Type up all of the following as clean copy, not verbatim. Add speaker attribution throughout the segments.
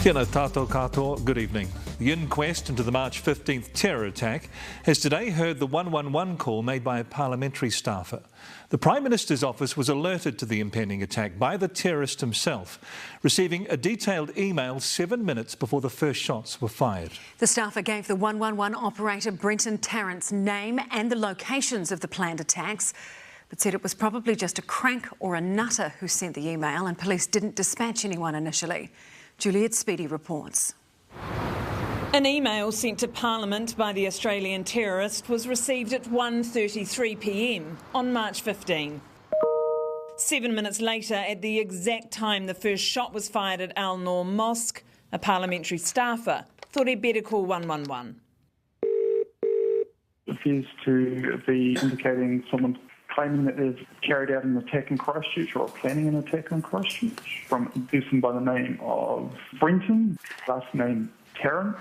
Speaker 1: Tēnā tātou katoa, good evening. The inquest into the March 15th terror attack has today heard the 111 call made by a parliamentary staffer. The Prime Minister's office was alerted to the impending attack by the terrorist himself, receiving a detailed email 7 minutes before the first shots were fired.
Speaker 2: The staffer gave the 111 operator Brenton Tarrant's name and the locations of the planned attacks, but said it was probably just a crank or a nutter who sent the email, and police didn't dispatch anyone initially. Juliet Speedy reports.
Speaker 3: An email sent to Parliament by the Australian terrorist was received at 1:33 p.m. on March 15. 7 minutes later, at the exact time the first shot was fired at Al Noor Mosque, a parliamentary staffer thought he'd better call 111.
Speaker 4: It appears to be indicating someone claiming that they've carried out an attack in Christchurch or planning an attack on Christchurch from a person by the name of Brenton, last name Tarrant.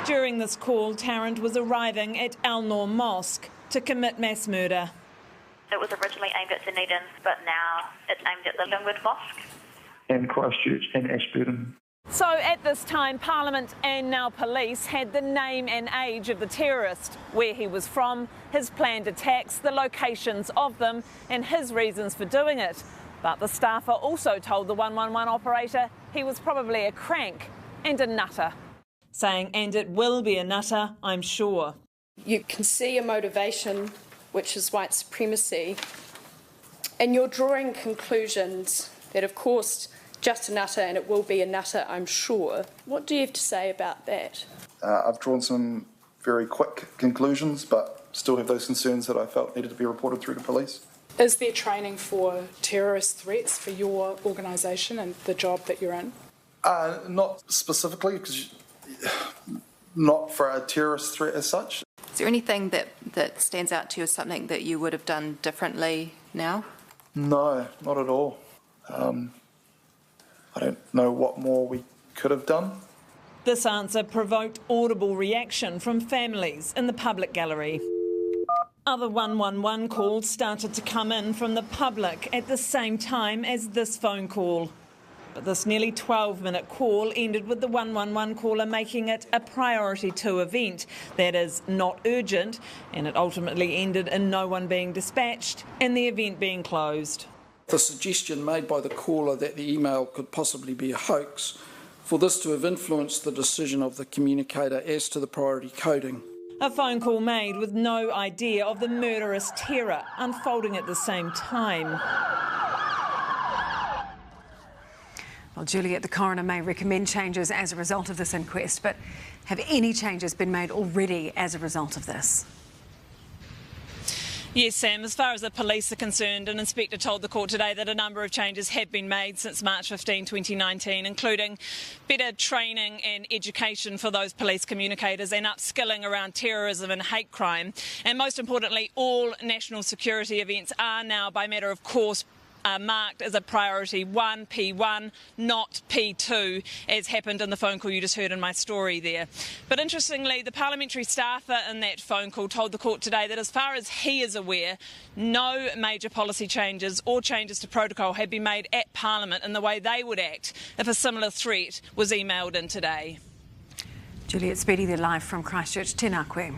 Speaker 3: During this call, Tarrant was arriving at Al Noor Mosque to commit mass murder.
Speaker 5: It was originally aimed at Dunedin, but now it's aimed at the Linwood Mosque.
Speaker 4: And Christchurch and Ashburton.
Speaker 3: So at this time, Parliament and now police had the name and age of the terrorist, where he was from, his planned attacks, the locations of them and his reasons for doing it. But the staffer also told the 111 operator he was probably a crank and a nutter, saying, "And it will be a nutter, I'm sure."
Speaker 6: You can see a motivation, which is white supremacy, and you're drawing conclusions that, of course, just a nutter and it will be a nutter, I'm sure. What do you have to say about that?
Speaker 7: I've drawn some very quick conclusions, but still have those concerns that I felt needed to be reported through to police.
Speaker 8: Is there training for terrorist threats for your organisation and the job that you're in?
Speaker 7: Not specifically, because not for a terrorist threat as such.
Speaker 9: Is there anything that stands out to you as something that you would have done differently now?
Speaker 7: No, not at all. I don't know what more we could have done.
Speaker 3: This answer provoked audible reaction from families in the public gallery. Other 111 calls started to come in from the public at the same time as this phone call. But this nearly 12-minute call ended with the 111 caller making it a priority 2 event. That is, not urgent, and it ultimately ended in no one being dispatched and the event being closed.
Speaker 10: The suggestion made by the caller that the email could possibly be a hoax, for this to have influenced the decision of the communicator as to the priority coding.
Speaker 3: A phone call made with no idea of the murderous terror unfolding at the same time.
Speaker 2: Well, Juliet, the coroner may recommend changes as a result of this inquest, but have any changes been made already as a result of this?
Speaker 3: Yes, Sam, as far as the police are concerned, an inspector told the court today that a number of changes have been made since March 15, 2019, including better training and education for those police communicators and upskilling around terrorism and hate crime. And most importantly, all national security events are now, by matter of course, marked as a priority 1, P1, not P2, as happened in the phone call you just heard in my story there. But interestingly, the parliamentary staffer in that phone call told the court today that as far as he is aware, no major policy changes or changes to protocol had been made at Parliament in the way they would act if a similar threat was emailed in today.
Speaker 2: Juliet Speedy, they're live from Christchurch. Tēnā koe.